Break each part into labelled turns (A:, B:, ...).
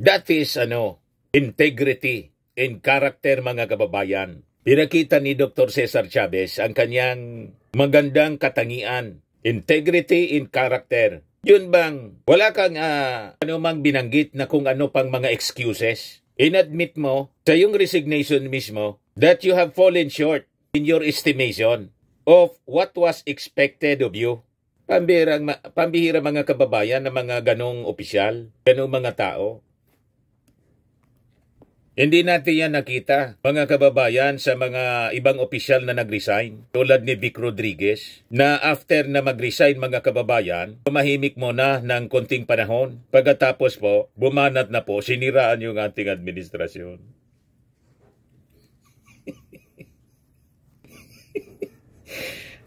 A: That is integrity and character, mga kababayan. Pinakita ni Dr. Cesar Chavez ang kanyang magandang katangian, integrity and character. Yun bang wala kang anumang binanggit na kung ano pang mga excuses? Inadmit mo sa iyong resignation mismo that you have fallen short in your estimation of what was expected of you. Pambihira mga kababayan na mga ganong opisyal, ganong mga tao. Hindi natin yan nakita, mga kababayan, sa mga ibang opisyal na nag-resign, tulad ni Vic Rodriguez, na after na mag-resign, mga kababayan, tumahimik muna ng konting panahon. Pagkatapos po, bumanat na po, siniraan yung ating administrasyon.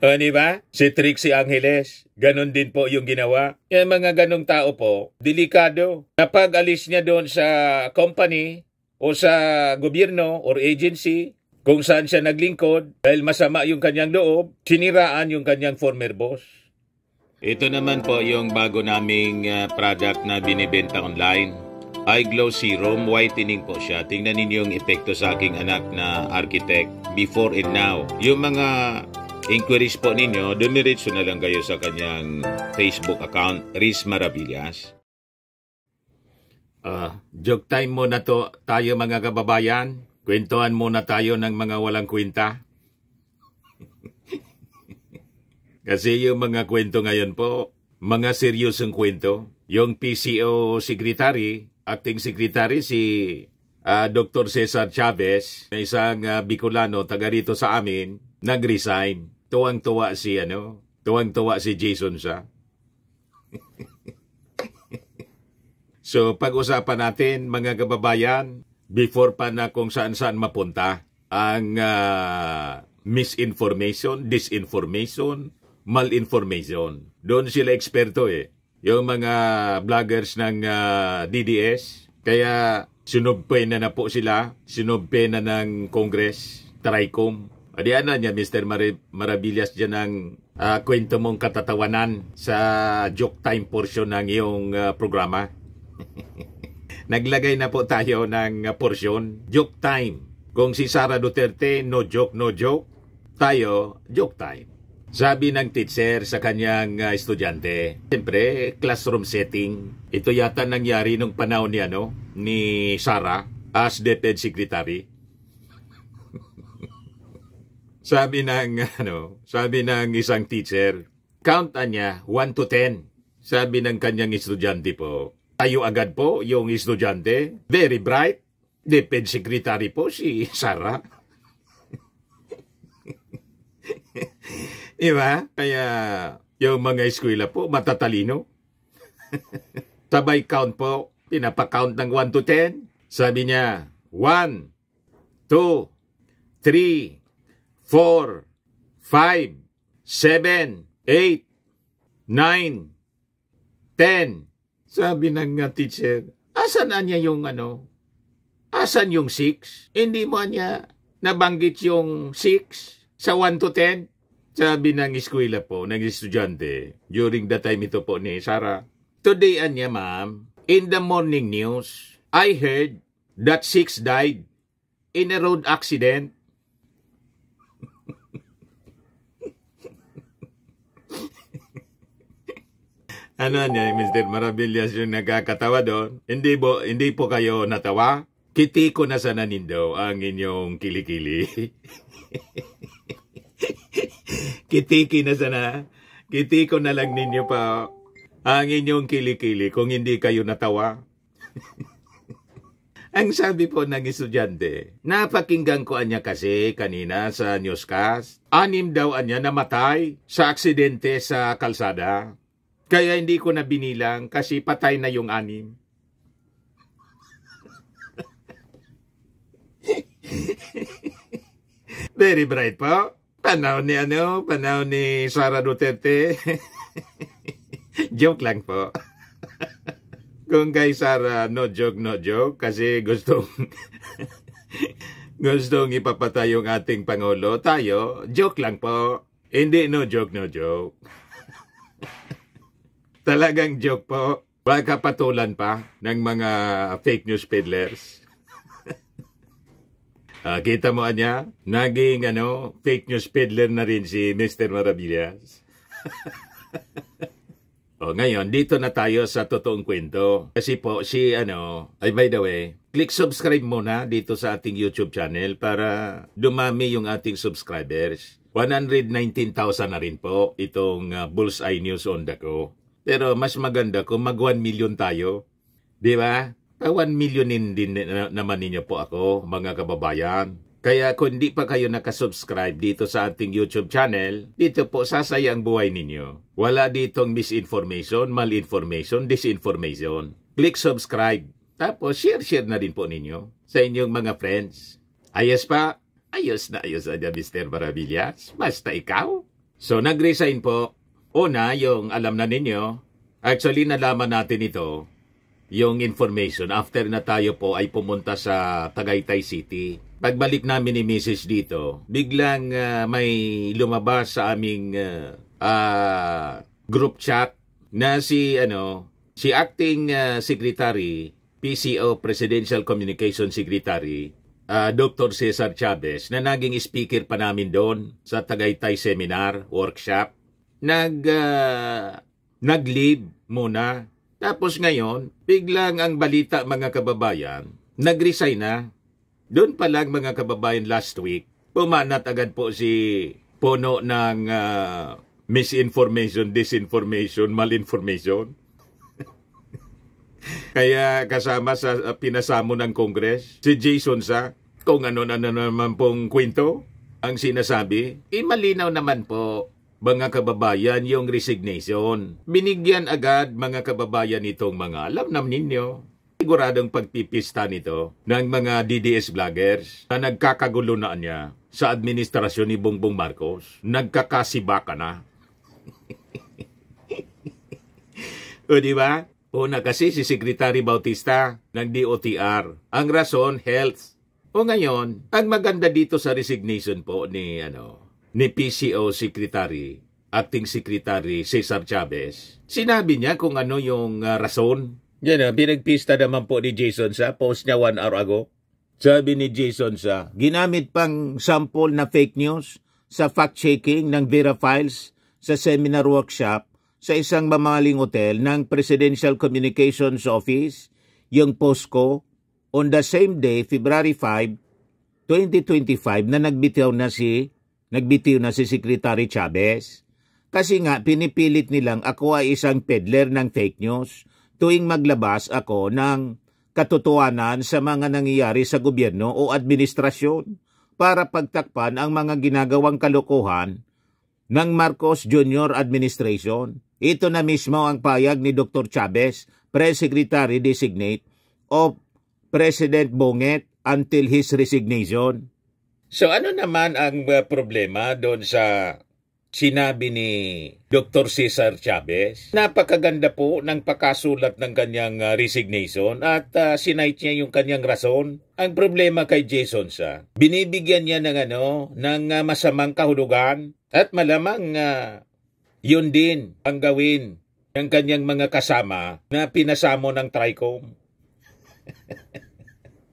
A: Diba? Si Trixie Angeles, ganun din po yung ginawa. Yung mga ganong tao po, delikado. Kapag alis niya doon sa company, o sa gobyerno or agency kung saan siya naglingkod dahil masama yung kanyang loob, siniraan yung kanyang former boss. Ito naman po yung bago naming product na binibenta online. Eye Glow Serum, whitening po siya. Tingnan ninyo yung epekto sa aking anak na architect before and now. Yung mga inquiries po ninyo, dumiretso na lang kayo sa kanyang Facebook account, Riz Maravillas. Joke time muna tayo mga kababayan. Kwentuhan muna tayo ng mga walang kwenta. Kasi yung mga kwento ngayon po, mga seryosong kwento. Yung PCO secretary, acting secretary si Dr. Cesar Chavez, na isang Bicolano, taga rito sa amin, nag-resign. Tuwang-tuwa si Jason siya. So, pag-usapan natin, mga kababayan, before pa na kung saan-saan mapunta, ang misinformation, disinformation, malinformation. Doon sila eksperto yung mga vloggers ng DDS. Kaya, sinubpe na po sila, sinubpe na ng Congress, TRICOM. Adiyan na niya, Mr. Maravillas, dyan ang kwento mong katatawanan sa joke time portion ng iyong programa. Naglagay na po tayo ng porsyon, joke time. Kung si Sara Duterte, no joke, tayo, joke time. Sabi ng teacher sa kanyang estudyante, siyempre, classroom setting. Ito yata nangyari nung panahon ni Sara as DepEd Secretary. sabi ng isang teacher, count niya 1 to 10. Sabi ng kanyang estudyante po, tayo agad po yung estudyante, very bright, DepEd Secretary po si Sara. Diba? Kaya yung mga eskwela po, matatalino. Sabay count po, pinapa-count ng 1 to 10. Sabi niya, 1, 2, 3, 4, 5, 7, 8, 9, 10. Sabi ng teacher, asan niya yung asan yung 6? Hindi mo niya nabanggit yung 6 sa 1 to 10? Sabi ng eskwela po, ng estudyante, during the time ito po ni Sara, today niya, ma'am, in the morning news, I heard that 6 died in a road accident. Niya, Mr. Maravillas yung nagkakatawa doon? Hindi po kayo natawa? Kiti ko na sana nindo ang inyong kilikili. Kiti ko na lang ninyo pa ang inyong kilikili kung hindi kayo natawa. Ang sabi po ng estudyante, napakinggan ko anya kasi kanina sa newscast, 6 daw anya namatay sa aksidente sa kalsada. Kaya hindi ko na binilang kasi patay na yung 6. Very bright po. Panahon ni Sara Duterte. Joke lang po. Kung kay Sara, no joke, kasi gustong ipapatay yung ating Pangulo. Tayo, joke lang po. Hindi no joke. Talagang joke po. Baka patulan pa ng mga fake news peddlers. Kita mo niya, naging fake news peddler na rin si Mr. Maravillas. Ngayon, dito na tayo sa totoong kwento. Kasi po, by the way, click subscribe muna dito sa ating YouTube channel para dumami yung ating subscribers. 119,000 na rin po itong Bullseye News on the Go. Pero mas maganda kung mag 1 million tayo. Di ba? 1 millionin din naman ninyo po ako, mga kababayan. Kaya kung di pa kayo nakasubscribe dito sa ating YouTube channel, dito po sasaya ang buhay ninyo. Wala ditong misinformation, malinformation, disinformation. Click subscribe. Tapos share na din po ninyo sa inyong mga friends. Ayos pa? Ayos na Mr. Maravillas. Basta ikaw. So nag-resign po. Una, yung alam na ninyo. Actually, nalaman natin ito. Yung information after na tayo po ay pumunta sa Tagaytay City. Pagbalik namin ni Mrs. dito, biglang may lumabas sa aming group chat na si acting secretary, PCO Presidential Communication Secretary, Dr. Cesar Chavez, na naging speaker pa namin doon sa Tagaytay Seminar Workshop. Nag-leave muna. Tapos ngayon, biglang ang balita mga kababayan, nag-resign na. Doon pa lang mga kababayan last week, pumanat agad po si puno ng misinformation, disinformation, malinformation. Kaya kasama sa pinasamo ng Congress, si Jason Sa, kung ano naman pong kwento ang sinasabi, malinaw naman po. Mga kababayan, yung resignation. Binigyan agad mga kababayan itong mga alam ninyo. Siguradong pagpipista nito ng mga DDS vloggers na nagkakagulo na niya sa administrasyon ni Bongbong Marcos. Nagkakasibaka na. O diba? Una kasi si Secretary Bautista ng DOTR. Ang rason, health. O ngayon, ang maganda dito sa resignation po ni PCO Secretary, Acting Secretary Cesar Chavez, sinabi niya kung ano yung rason. Yan pinagpista naman po ni Jason Sa, post niya 1 hour ago. Sabi ni Jason Sa, ginamit pang sample na fake news sa fact-checking ng Vera Files sa seminar workshop sa isang mamahaling hotel ng Presidential Communications Office, yung POSCO, on the same day, February 5, 2025, na nagbitiw na si Secretary Chavez. Kasi nga, pinipilit nilang ako ay isang peddler ng fake news tuwing maglabas ako ng katotohanan sa mga nangyayari sa gobyerno o administrasyon para pagtakpan ang mga ginagawang kalokohan ng Marcos Jr. Administration. Ito na mismo ang payag ni Dr. Chavez, Press Secretary Designate of President Bonget until his resignation. So ano naman ang problema doon sa sinabi ni Dr. Cesar Chavez? Napakaganda po ng pakasulat ng kanyang resignation at sinite niya yung kanyang rason. Ang problema kay Jason Sa, binibigyan niya ng masamang kahulugan at malamang yun din ang gawin ng kanyang mga kasama na pinasamo ng TRICOM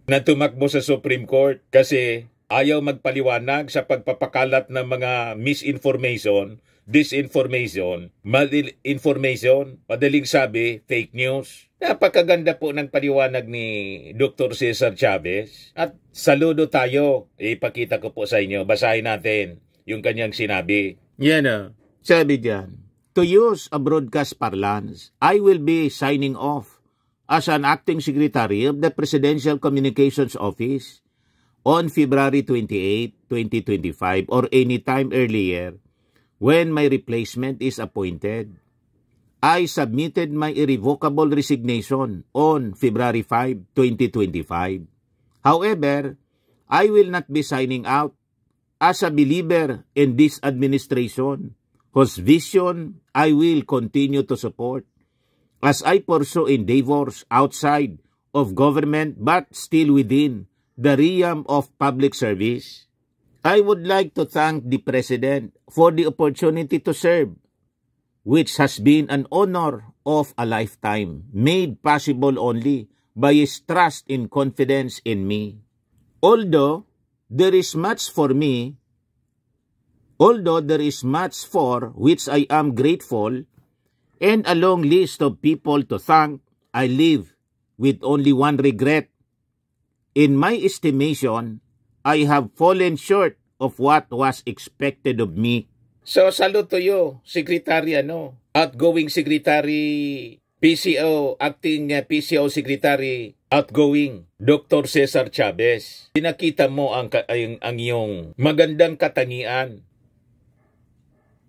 A: na tumakbo sa Supreme Court kasi ayaw magpaliwanag sa pagpapakalat ng mga misinformation, disinformation, malinformation, madaling sabi, fake news. Napakaganda po ng paliwanag ni Dr. Cesar Chavez. At saludo tayo. Ipakita ko po sa inyo. Basahin natin yung kanyang sinabi. Yan sabi diyan, to use a broadcast parlance, I will be signing off as an acting secretary of the Presidential Communications Office on February 28, 2025 or any time earlier when my replacement is appointed. I submitted my irrevocable resignation on February 5, 2025. However, I will not be signing out as a believer in this administration whose vision I will continue to support as I pursue endeavors outside of government but still within the realm of public service. I would like to thank the President for the opportunity to serve
B: which has been an honor of a lifetime, made possible only by his trust and confidence in me. Although there is much for which I am grateful, and a long list of people to thank, I live with only one regret. In my estimation, I have fallen short of what was expected of me.
A: So, salute to you, Secretary, outgoing Secretary, PCO, acting PCO Secretary, outgoing, Dr. Cesar Chavez. Pinakita mo ang iyong magandang katangian.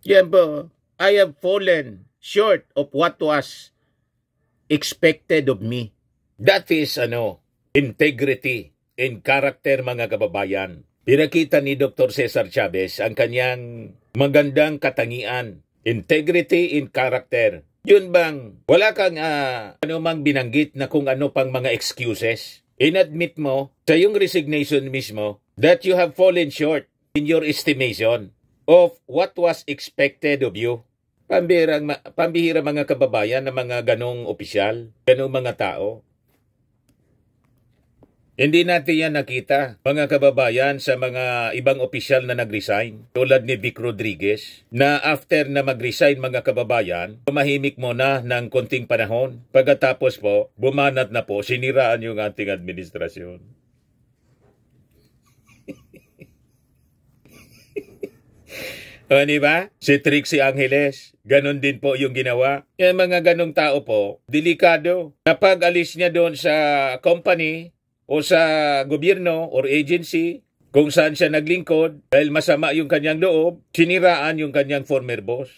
A: Yan po, I have fallen short of what was expected of me. That is, integrity and character, mga kababayan. Pinakita ni Dr. Cesar Chavez ang kanyang magandang katangian, integrity and character. Yun bang, wala kang anumang binanggit na kung ano pang mga excuses? Inadmit mo sa iyong resignation mismo that you have fallen short in your estimation of what was expected of you. Pambihira mga kababayan na mga ganong opisyal, ganong mga tao. Hindi natin yan nakita, mga kababayan, sa mga ibang opisyal na nag-resign, tulad ni Vic Rodriguez, na after na mag-resign, mga kababayan, tumahimik muna ng konting panahon. Pagkatapos po, bumanat na po, siniraan yung ating administrasyon. Diba? Si Trixie Angeles, ganon din po yung ginawa. Yung mga ganong tao po, delikado. Kapag alis niya doon sa company, o sa gobyerno or agency, kung saan siya naglingkod, dahil masama yung kanyang loob, siniraan yung kanyang former boss.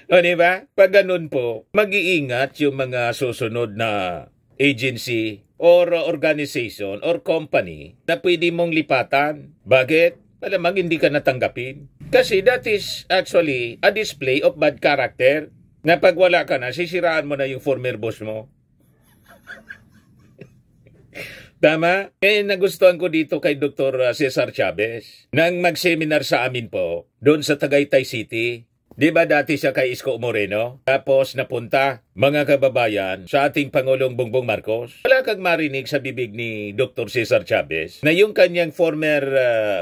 A: O diba? Pag ganun po, mag-iingat yung mga susunod na agency or organization or company na pwede mong lipatan. Bakit? Malamang hindi ka natanggapin. Kasi that is actually a display of bad character. Na pag wala ka na, sisiraan mo na yung former boss mo. Tama? Eh, nagustuhan ko dito kay Dr. Cesar Chavez. Nang mag-seminar sa amin po, doon sa Tagaytay City. Di ba dati siya kay Isko Moreno? Tapos napunta, mga kababayan, sa ating Pangulong Bongbong Marcos. Wala kang marinig sa bibig ni Dr. Cesar Chavez na yung kanyang former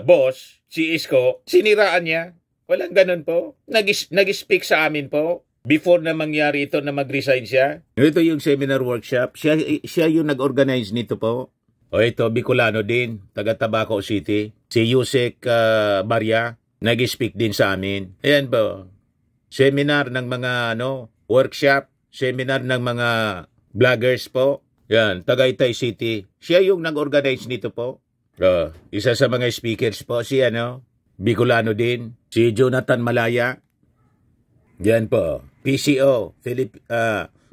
A: boss, si Isko, siniraan niya. Walang ganun po. Nag-speak sa amin po. Before na mangyari ito na mag-resign siya. Ito yung seminar workshop. Siya yung nag-organize nito po. O ito, Bicolano din, taga Tabaco City. Si Yusek Barya, nag-speak din sa amin. Ayan po. Seminar ng mga workshop, seminar ng mga vloggers po. Yan, Tagaytay City. Siya yung nag-organize nito po. Isa sa mga speakers po, si Bicolano din. Si Jonathan Malaya. Yan po. PCO,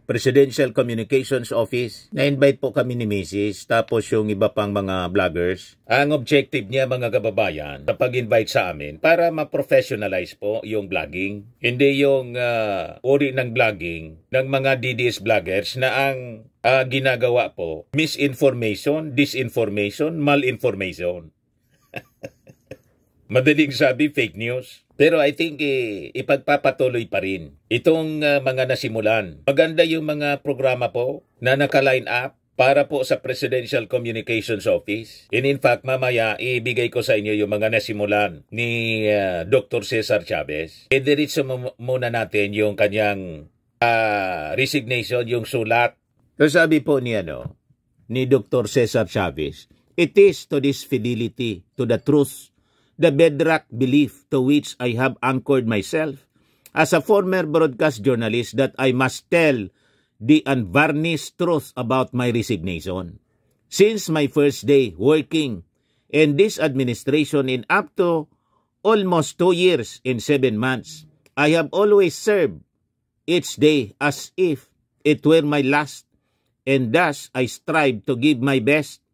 A: Presidential Communications Office. Na-invite po kami ni Mrs. Tapos yung iba pang mga vloggers. Ang objective niya, mga kababayan, sa pag-invite sa amin, para ma-professionalize po yung vlogging. Hindi yung uri ng vlogging ng mga DDS vloggers na ang ginagawa po, misinformation, disinformation, malinformation. Madaling sabi, fake news. Pero I think ipagpapatuloy pa rin itong mga nasimulan. Maganda yung mga programa po na naka-line up para po sa Presidential Communications Office. And in fact, mamaya ibigay ko sa inyo yung mga nasimulan ni Dr. Cesar Chavez. E diretso muna natin yung kanyang resignation, yung sulat. So sabi po ni Dr. Cesar Chavez, it is to this fidelity to the truth, the bedrock belief to which I have anchored myself as a former broadcast journalist, that I must tell the unvarnished truth about my resignation. Since my first day working in this administration in up to almost 2 years and 7 months, I have always served each day as if it were my last, and thus I strive to give my best,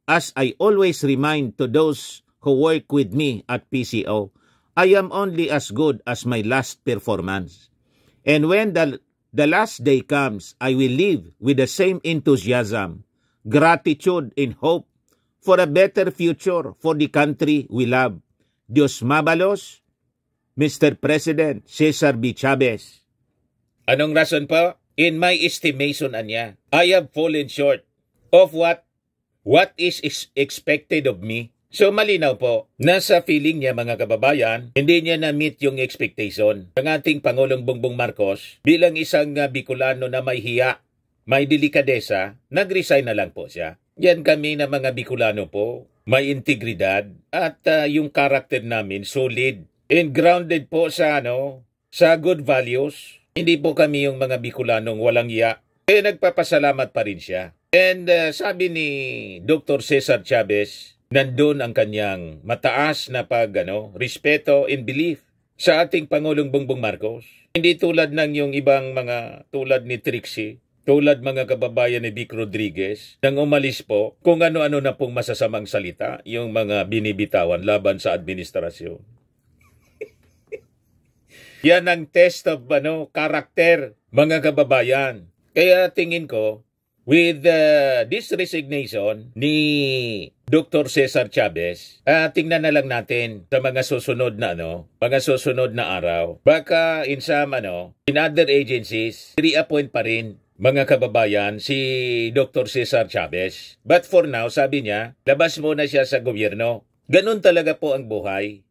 A: as I always remind to those who work with me at PCO, I am only as good as my last performance. And when the last day comes, I will live with the same enthusiasm, gratitude, and hope for a better future for the country we love. Dios mabalos,
B: Mr. President Cesar B. Chavez.
A: Anong rason po? In my estimation, anya, I have fallen short of what is expected of me. So malinaw po, nasa feeling niya mga kababayan, hindi niya na-meet yung expectation ng ating Pangulong Bongbong Marcos bilang isang Bicolano na may hiya, may delikadesa, nag-resign na lang po siya. Yan kami na mga Bicolano po, may integridad at yung karakter namin solid and grounded po sa sa good values. Hindi po kami yung mga Bicolanong walang hiya. Nagpapasalamat pa rin siya. And sabi ni Dr. Cesar Chavez, nandun ang kanyang mataas na respeto and belief sa ating Pangulong Bongbong Marcos. Hindi tulad ng yung ibang mga tulad ni Trixie, tulad mga kababayan ni Vic Rodriguez, nang umalis po kung ano-ano na pong masasamang salita yung mga binibitawan laban sa administrasyon. Yan ang test of karakter, mga kababayan. Kaya tingin ko, with this resignation ni Dr. Cesar Chavez, tingnan na lang natin sa mga susunod na araw. Baka in other agencies, re-appoint pa rin mga kababayan si Dr. Cesar Chavez. But for now, sabi niya, labas muna siya sa gobyerno. Ganun talaga po ang buhay.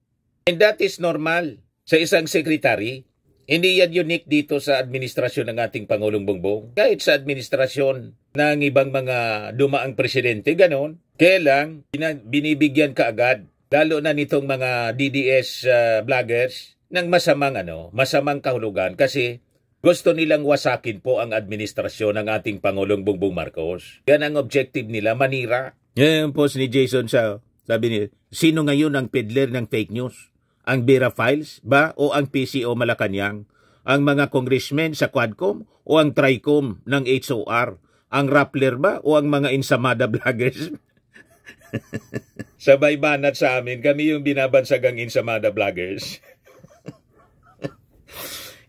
A: And that is normal sa isang secretary. Hindi yan unique dito sa administrasyon ng ating Pangulong Bongbong. Kahit sa administrasyon ng ibang mga dumaang presidente, ganon. Kaya lang, binibigyan ka agad, lalo na nitong mga DDS vloggers, ng masamang kahulugan kasi gusto nilang wasakin po ang administrasyon ng ating Pangulong Bongbong Marcos. Yan ang objective nila, manira.
B: Yan yung post ni Jason Sao. Sabi niya, sino ngayon ang peddler ng fake news? Ang Vera Files ba o ang PCO Malacanang? Ang mga congressmen sa Quadcom o ang Tricom ng HOR? Ang Rappler ba o ang mga Insamada vloggers? Sabay banat sa amin, kami yung binabansagang Insamada vloggers.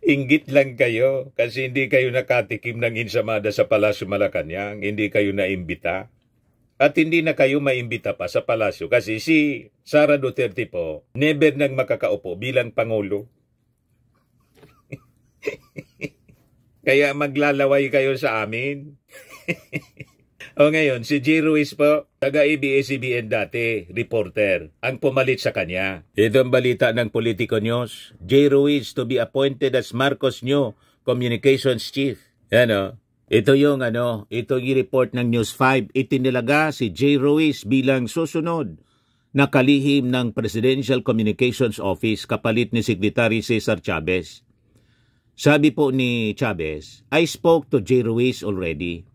B: Inggit lang kayo kasi hindi kayo nakatikim ng Insamada sa Palasyo Malacanang, hindi kayo naimbita. At hindi na kayo maimbita pa sa palasyo kasi si Sara Duterte po never nang makakaupo bilang Pangulo. Kaya maglalaway kayo sa amin. O ngayon, si J. Ruiz po, taga-ABS-CBN dati, reporter, ang pumalit sa kanya. Ito ang balita ng Politico News. J. Ruiz to be appointed as Marcos new Communications Chief. Ito yung report ng News 5. Itinilaga si J. Ruiz bilang susunod na kalihim ng Presidential Communications Office kapalit ni Secretary Cesar Chavez. Sabi po ni Chavez, I spoke to J. Ruiz already.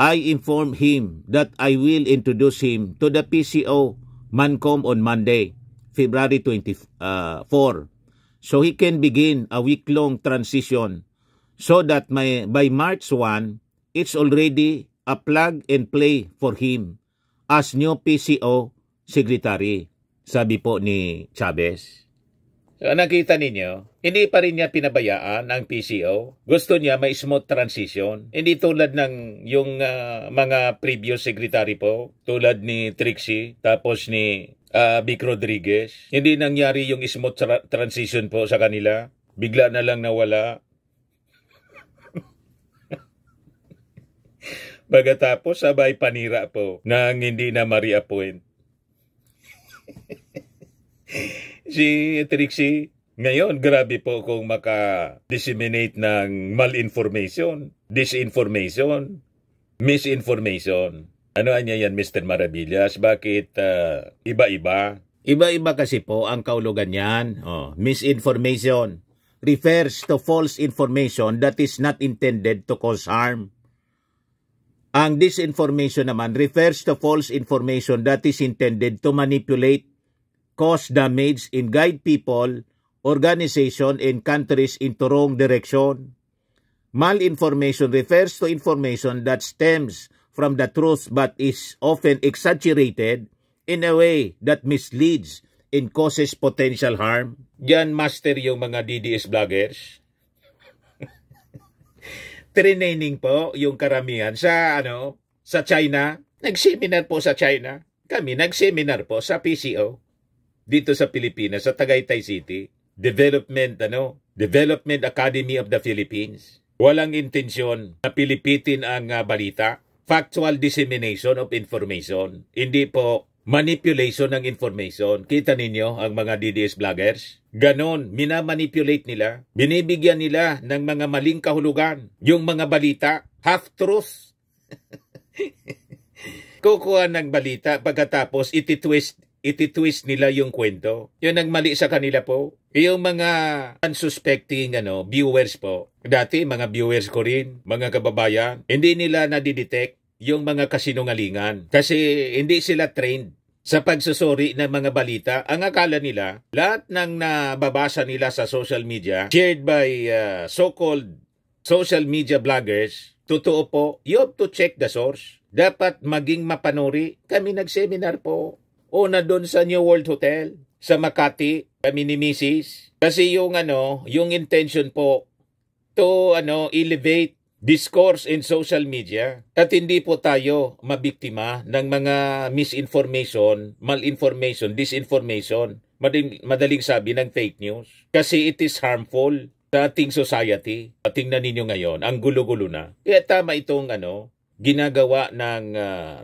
B: I informed him that I will introduce him to the PCO Mancom on Monday, February 24, so he can begin a week-long transition. So that by March 1, it's already a plug and play for him as new PCO Secretary, sabi po ni Chavez. So nakita ninyo, hindi pa rin niya pinabayaan ang PCO. Gusto niya may smooth transition. Hindi tulad ng yung mga previous secretary po, tulad ni Trixie, tapos ni Vic Rodriguez. Hindi nangyari yung smooth transition po sa kanila. Bigla na lang nawala. Pagkatapos sabay panira po nang hindi na ma-reappoint. Si Trixie, ngayon grabe po kung maka-disseminate ng malinformation, disinformation, misinformation. Ano niya yan, Mr. Maravillas? Bakit iba-iba? Iba-iba kasi po ang kaulugan niyan. Misinformation refers to false information that is not intended to cause harm. Ang disinformation naman refers to false information that is intended to manipulate, cause damage, and guide people, organization, and countries into wrong direction. Malinformation refers to information that stems from the truth but is often exaggerated in a way that misleads and causes potential harm. Diyan master yung mga DDS vloggers. Training po yung karamihan sa China. Nag-seminar po sa China. Kami nag-seminar po sa PCO dito sa Pilipinas, sa Tagaytay City.
A: Development Academy of the Philippines. Walang intensyon na pilipitin ang balita. Factual dissemination of information. Hindi po manipulation ng information. Kita ninyo ang mga DDS vloggers? Ganon, minamanipulate nila. Binibigyan nila ng mga maling kahulugan. Yung mga balita, half-truth. Kukuha ng balita pagkatapos ititwist nila yung kwento. Yun ang mali sa kanila po. Yung mga unsuspecting viewers po. Dati mga viewers ko rin, mga kababayan, hindi nila nadidetect yung mga kasinungalingan. Kasi hindi sila trained sa pagsusuri ng mga balita. Ang akala nila, lahat ng nababasa nila sa social media, shared by so-called social media bloggers, totoo po, you have to check the source. Dapat maging mapanuri. Kami nag-seminar po. Una doon sa New World Hotel, sa Makati, kami ni Mrs. Kasi yung intention po to elevate discourse in social media at hindi po tayo mabiktima ng mga misinformation, malinformation, disinformation, madaling sabi ng fake news. Kasi it is harmful sa ating society. Tingnan ninyo ngayon, ang gulo-gulo na. Kaya tama itong ginagawa ng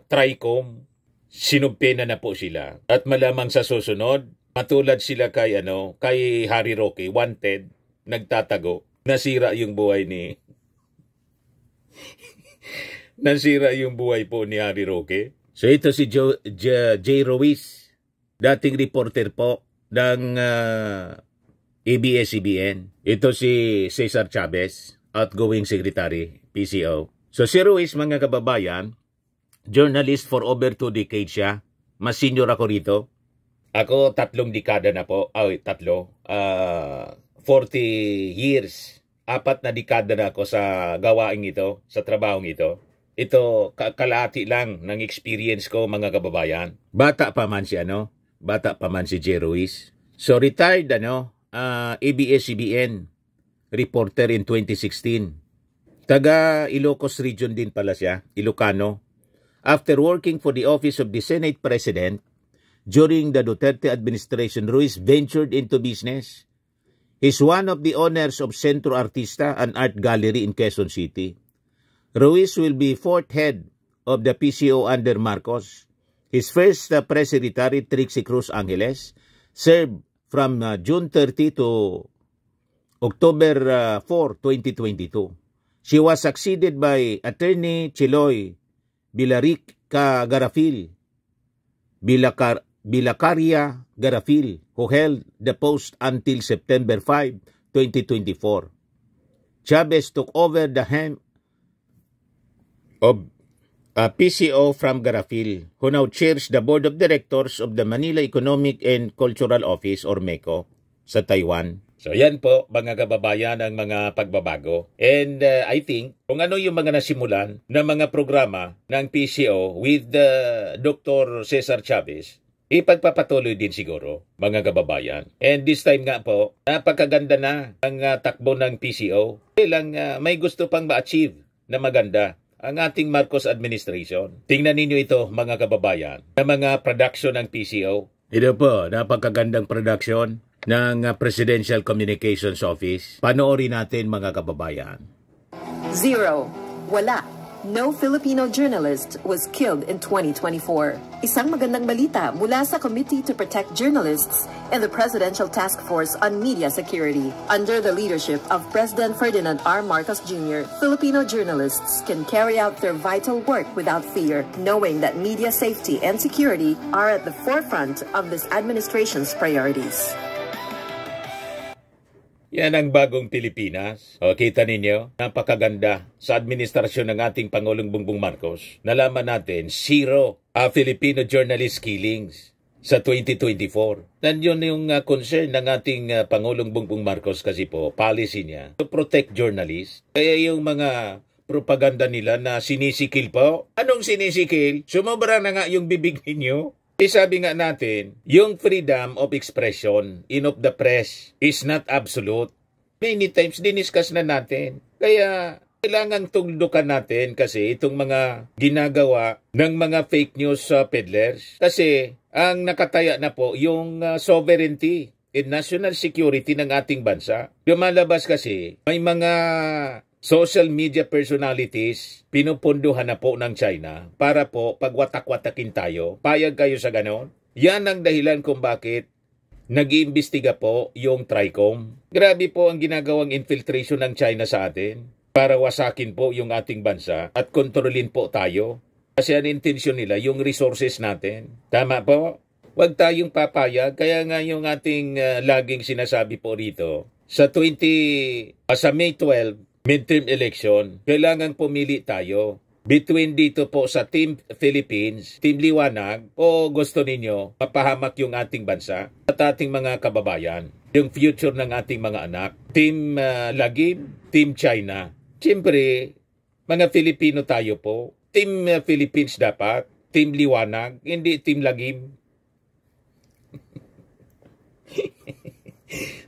A: TRICOM. Sinumpena na po sila. At malamang sa susunod, matulad sila kay Harry Roque, wanted, nagtatago. Nasira yung buhay po ni Harry Roque. So ito si Jay Ruiz, dating reporter po ng ABS-CBN. Ito si Cesar Chavez, outgoing secretary, PCO. So si Ruiz, mga kababayan, journalist for over 2 decades siya. Mas senior ako rito. Ako 3 dekada na po. 40 years. 4 na dekada na ako sa gawaing ito, sa trabahong ito. Ito, kalahati lang ng experience ko, mga kababayan. Bata pa man si Jay Ruiz. So retired ABS-CBN reporter in 2016. Taga Ilocos region din pala siya, Ilocano. After working for the office of the Senate President during the Duterte administration, Ruiz ventured into business. He's one of the owners of Centro Artista, an art gallery in Quezon City. Ruiz will be 4th head of the PCO under Marcos. His first press secretary, Trixie Cruz Angeles, served from June 30 to October 4, 2022. She was succeeded by Attorney Chiloy Bilacaria Garafil, who held the post until September 5, 2024. Chavez took over the helm of PCO from Garafil, who now chairs the Board of Directors of the Manila Economic and Cultural Office, or MECO, sa Taiwan. So yan po, mga kababayan, ang mga pagbabago. And I think, kung ano yung mga nasimulan na mga programa ng PCO with Dr. Cesar Chavez, ipagpapatuloy din siguro, mga kababayan. And this time nga po, napakaganda na ang takbo ng PCO. Kailang may gusto pang ma-achieve na maganda ang ating Marcos administration. Tingnan ninyo ito, mga kababayan, na mga production ng PCO. Ito po, napakagandang production ng Presidential Communications Office. Panoorin natin, mga kababayan.
C: 0. Wala. No Filipino journalist was killed in 2024. Isang magandang balita mula sa Committee to Protect Journalists and the Presidential Task Force on Media Security. Under the leadership of President Ferdinand R. Marcos Jr., Filipino journalists can carry out their vital work without fear, knowing that media safety and security are at the forefront of this administration's priorities.
A: Yan ang bagong Pilipinas. O, kita ninyo, napakaganda sa administrasyon ng ating Pangulong Bongbong Marcos. Nalaman natin, 0 Filipino journalist killings sa 2024. Nandiyon yung concern ng ating Pangulong Bongbong Marcos kasi po, policy niya to protect journalists. Kaya yung mga propaganda nila na sinisikil po. Anong sinisikil? Sumobra na nga yung bibig ninyo. Sabi nga natin, yung freedom of expression in of the press is not absolute. Many times diniscuss na natin. Kaya kailangan tugdukan natin kasi itong mga ginagawa ng mga fake news peddlers. Kasi ang nakataya na po yung sovereignty
B: and national security ng ating bansa. Lumalabas kasi, may mga social media personalities, pinupunduhan na po ng China para po pagwatak-watakin tayo. Payag kayo sa ganon? Yan ang dahilan kung bakit nag-iimbestiga po yung TRICOM. Grabe po ang ginagawang infiltration ng China sa atin para wasakin po yung ating bansa at kontrolin po tayo. Kasi ang intensyon nila, yung resources natin. Tama po? Huwag tayong papayag. Kaya nga yung ating laging sinasabi po rito, sa May 12, midterm election, kailangan pumili tayo between dito po sa Team Philippines, Team Liwanag, o gusto ninyo mapahamak yung ating bansa at ating mga kababayan, yung future ng ating mga anak. Team Lagim, Team China. Siyempre, mga Filipino tayo po. Team Philippines dapat, Team Liwanag, hindi Team Lagim.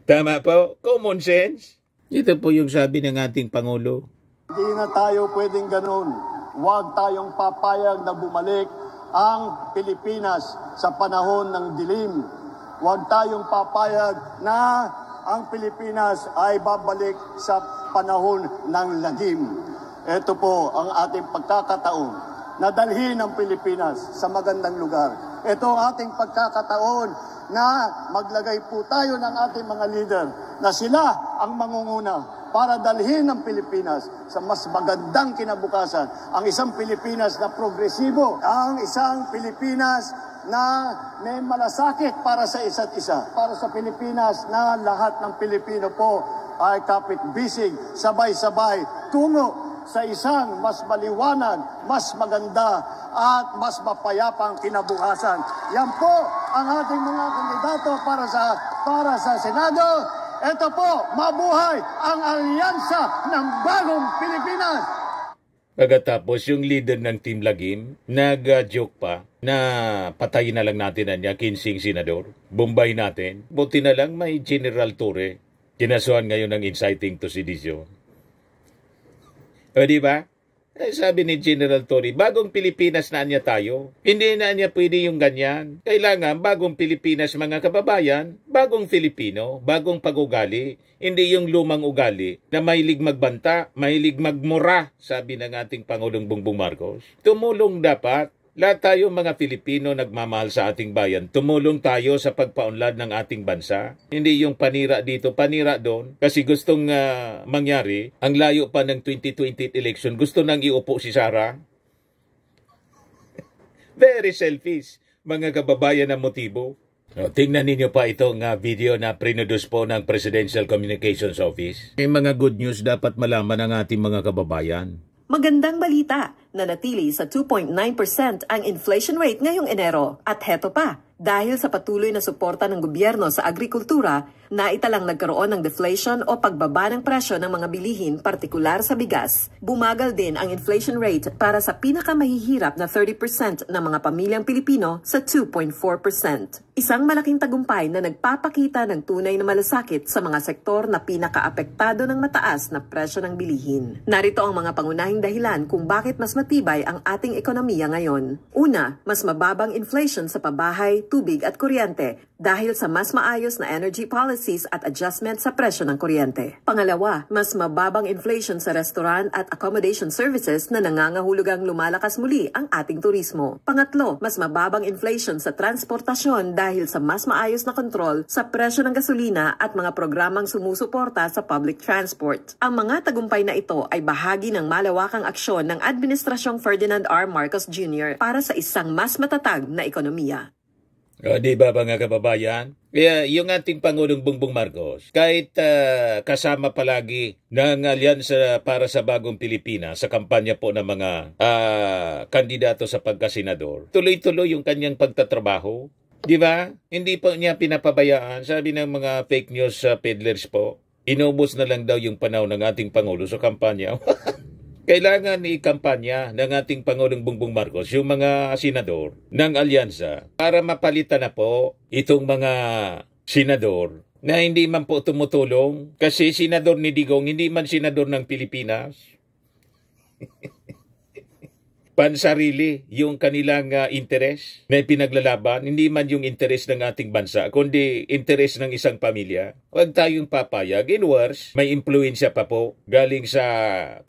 B: Tama po? Common sense. Ito po yung sabi ng ating Pangulo.
D: Hindi na tayo pwedeng ganun. Huwag tayong papayag na bumalik ang Pilipinas sa panahon ng dilim. Huwag tayong papayag na ang Pilipinas ay babalik sa panahon ng lagim. Ito po ang ating pagkakataon na dalhin ang Pilipinas sa magandang lugar. Ito ang ating pagkakataon na maglagay po tayo ng ating mga leader na sila ang mangunguna para dalhin ang Pilipinas sa mas magandang kinabukasan. Ang isang Pilipinas na progresibo, ang isang Pilipinas na may malasakit para sa isa't isa. Para sa Pilipinas na lahat ng Pilipino po ay kapit-bisig, sabay-sabay, tungo sa isang mas maliwanag, mas maganda at mas mapayapang kinabukasan. Yan po ang ating mga kandidato para sa Senado. Ito po, mabuhay ang alyansa ng bagong Pilipinas.
B: Pagkatapos yung leader ng Team Lagim, nag-joke pa na patayin na lang natin ang kinsing senador. Bombay natin. Buti na lang may General Torre. Kinasuhan ngayon ng inciting to sedition. O diba? Sabi ni General Torre, bagong Pilipinas na niya tayo. Hindi na niya pwede yung ganyan. Kailangan bagong Pilipinas mga kababayan, bagong Filipino, bagong pag-ugali. Hindi yung lumang ugali na mahilig magbanta, mahilig magmura, sabi ng ating Pangulong Bongbong Marcos. Tumulong dapat. Lahat tayo mga Filipino nagmamahal sa ating bayan. Tumulong tayo sa pagpaunlad ng ating bansa. Hindi yung panira dito, panira doon. Kasi gustong mangyari, ang layo pa ng 2028 election, gusto nang iupo si Sara. Very selfish, mga kababayan ng motibo. Tingnan ninyo pa itong video na produce po ng Presidential Communications Office. May mga good news dapat malaman ng ating mga kababayan.
C: Magandang balita, nanatili sa 2.9% ang inflation rate ngayong Enero. At heto pa, dahil sa patuloy na suporta ng gobyerno sa agrikultura, naitalang nagkaroon ng deflation o pagbaba ng presyo ng mga bilihin, partikular sa bigas. Bumagal din ang inflation rate para sa pinakamahihirap na 30% ng mga pamilyang Pilipino sa 2.4%. Isang malaking tagumpay na nagpapakita ng tunay na malasakit sa mga sektor na pinakaapektado ng mataas na presyo ng bilihin. Narito ang mga pangunahing dahilan kung bakit mas matibay ang ating ekonomiya ngayon. Una, mas mababang inflation sa pabahay, tubig at kuryente dahil sa mas maayos na energy policies at adjustment sa presyo ng kuryente. Pangalawa, mas mababang inflation sa restaurant at accommodation services na nangangahulugang lumalakas muli ang ating turismo. Pangatlo, mas mababang inflation sa transportasyon dahil sa mas maayos na kontrol sa presyo ng gasolina at mga programang sumusuporta sa public transport. Ang mga tagumpay na ito ay bahagi ng malawakang aksyon ng Administrasyong Ferdinand R. Marcos Jr. para sa isang mas matatag na ekonomiya.
B: Di ba mga kababayan? Kaya yung ating Pangulong Bongbong Marcos, kahit kasama palagi ng alyansa para sa bagong Pilipinas sa kampanya po ng mga kandidato sa pagkasenador, tuloy-tuloy yung kanyang pagtatrabaho. Di ba? Hindi po niya pinapabayaan. Sabi ng mga fake news peddlers po, inubos na lang daw yung panahon ng ating Pangulo sa kampanya. Kailangan i-kampanya ng ating Pangulong Bongbong Marcos yung mga senador ng alyansa para mapalitan na po itong mga senador na hindi man po tumutulong kasi senador ni Digong, hindi man senador ng Pilipinas.
A: pansarili yung kanilang interes na pinaglalaban, hindi man yung interes ng ating bansa, kundi interes ng isang pamilya. Huwag tayong papayag. In worse, may impluensya pa po galing sa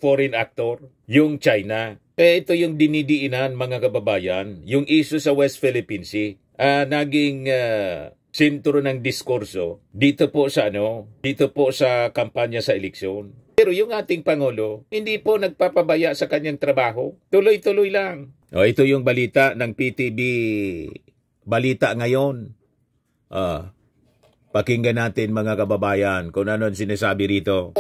A: foreign actor, yung China. Ito yung dinidiinan, mga kababayan, yung issue sa West Philippine Sea. Naging sentro ng diskurso dito po sa kampanya sa eleksyon. Pero yung ating Pangulo, hindi po nagpapabaya sa kanyang trabaho. Tuloy-tuloy lang. Ito yung balita ng PTV Balita Ngayon. Pakinggan natin, mga kababayan, kung ano sinasabi rito.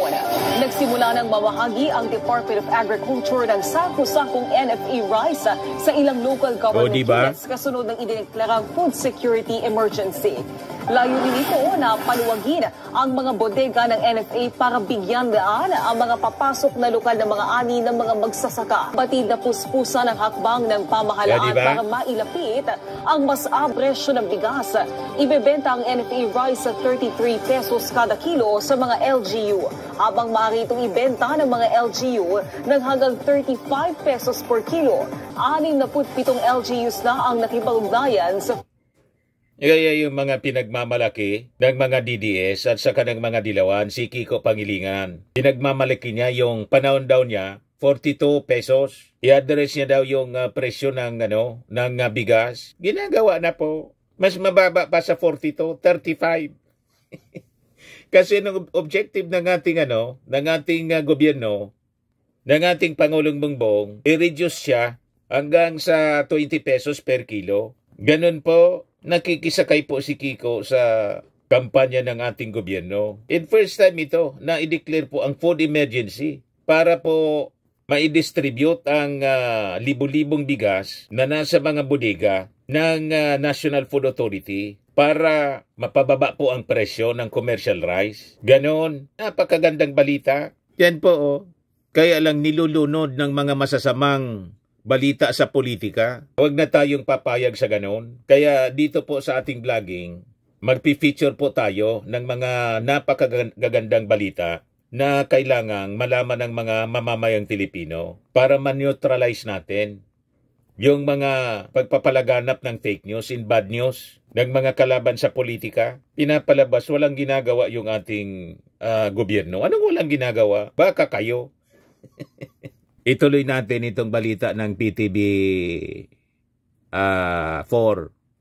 E: Nagsimula ng mamahagi ang Department of Agriculture ng sako-sakong NFA rice sa ilang local government units kasunod ng idineklarang food security emergency. Layunin nito na paluwagin ang mga bodega ng NFA para bigyan daan ang mga papasok na lokal na mga ani ng mga magsasaka. Batid na puspusan ng hakbang ng pamahalaan para mailapit ang mas presyo ng bigas. Ibebenta ang NFA rice sa 33 pesos kada kilo sa mga LGU, habang maaari itong ibenta ng mga LGU ng hanggang 35 pesos per kilo. 67 LGUs na ang nakipag-ugnayan sa
A: Kaya yung mga pinagmamalaki ng mga DDS at saka ng mga dilawan, si Kiko Pangilingan. Pinagmamalaki niya yung panahon daw niya, 42 pesos. I-address niya daw yung presyo ng bigas. Ginagawa na po. Mas mababa pa sa 42, 35. Kasi ng objective ng ating gobyerno, ng ating Pangulong Bongbong, i-reduce siya hanggang sa 20 pesos per kilo. Ganun po, nakikisakay po si Kiko sa kampanya ng ating gobyerno. In first time ito na i-declare po ang food emergency para po ma-distribute ang libu-libong bigas na nasa mga bodega ng National Food Authority para mapababa po ang presyo ng commercial rice. Ganon, napakagandang balita. Yan po, kaya lang nilulunod ng mga masasamang balita sa politika. Huwag na tayong papayag sa ganon. Kaya dito po sa ating vlogging, magpi-feature po tayo ng mga napakagandang balita na kailangang malaman ng mga mamamayang Pilipino para ma-neutralize natin yung mga pagpapalaganap ng fake news and bad news ng mga kalaban sa politika. Pinapalabas, walang ginagawa yung ating gobyerno. Anong walang ginagawa? Baka kayo. Ituloy natin itong balita ng PTV 4.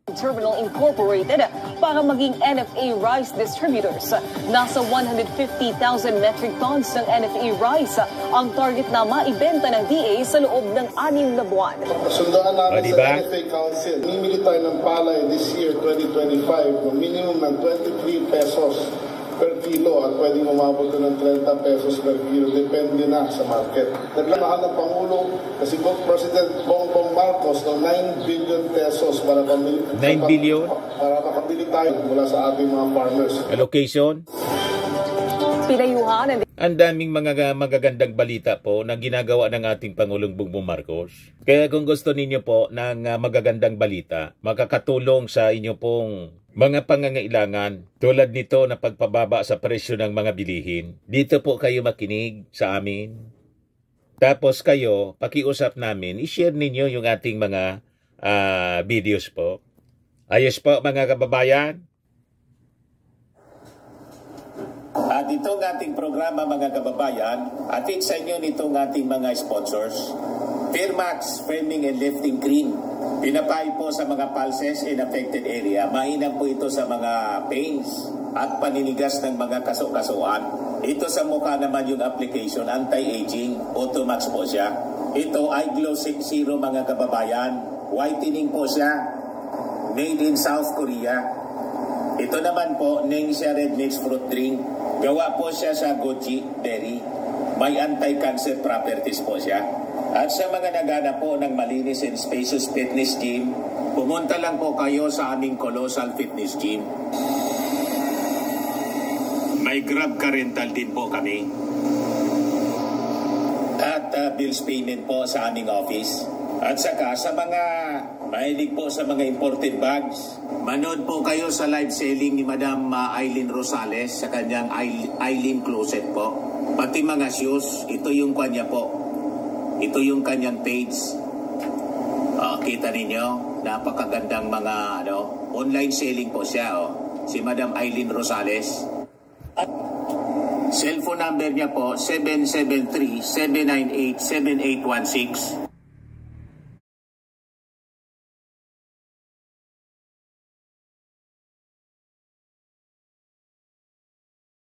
E: Terminal Incorporated para maging NFA rice distributors. Nasa 150,000 metric tons ng NFA rice ang target na maibenta ng DA sa loob ng 6 na buwan.
F: Sundaan namin sa NFA Council, mimili tayo ng palay this year, 2025, ng minimum ng 23 pesos per kilo at pwedeng umabot ng 30 pesos per kilo. Depende na sa market. Naglamahal ng Pangulo kasi President Bongbong Marcos ng 9 billion pesos para makabili tayo mula sa ating mga farmers.
A: Allocation?
E: Pinayuhan.
A: Ang daming mga magagandang balita po na ginagawa ng ating Pangulong Bongbong Marcos. Kaya kung gusto ninyo po ng magagandang balita, makakatulong sa inyo pong mga pangangailangan tulad nito na pagpababa sa presyo ng mga bilihin, dito po kayo makinig sa amin. Tapos kayo, pakiusap namin, i-share ninyo yung ating mga videos po. Ayos po, mga kababayan.
G: At itong ating programa, mga kababayan, atin sa inyo nitong ating mga sponsors. Firmax Framing and Lifting Cream. Pinapay po sa mga pulses in affected area. Mainam po ito sa mga pains at paninigas ng mga kaso-kasuan. Ito sa mukha naman yung application, anti-aging, Automax po siya. Ito ay Glow 60, mga kababayan. Whitening po siya. Made in South Korea. Ito naman po, Ningxia Red Mix Fruit Drink. Gawa po siya sa goji berry. May anti-cancer properties po siya. At sa mga nagana po ng malinis and spacious fitness gym, pumunta lang po kayo sa aming Colossal Fitness Gym. May Grab ka rental din po kami. At bills payment po sa aming office. At saka sa mga mahilig po sa mga imported bags, manood po kayo sa live selling ni Madam Aileen Rosales sa kanyang Aileen Closet po. Pati mga shoes, ito yung kanya po. Ito yung kanyang page. Kita ninyo, napakagandang mga online selling po siya. Si Madam Eileen Rosales. Cellphone number niya po 773-798-7816.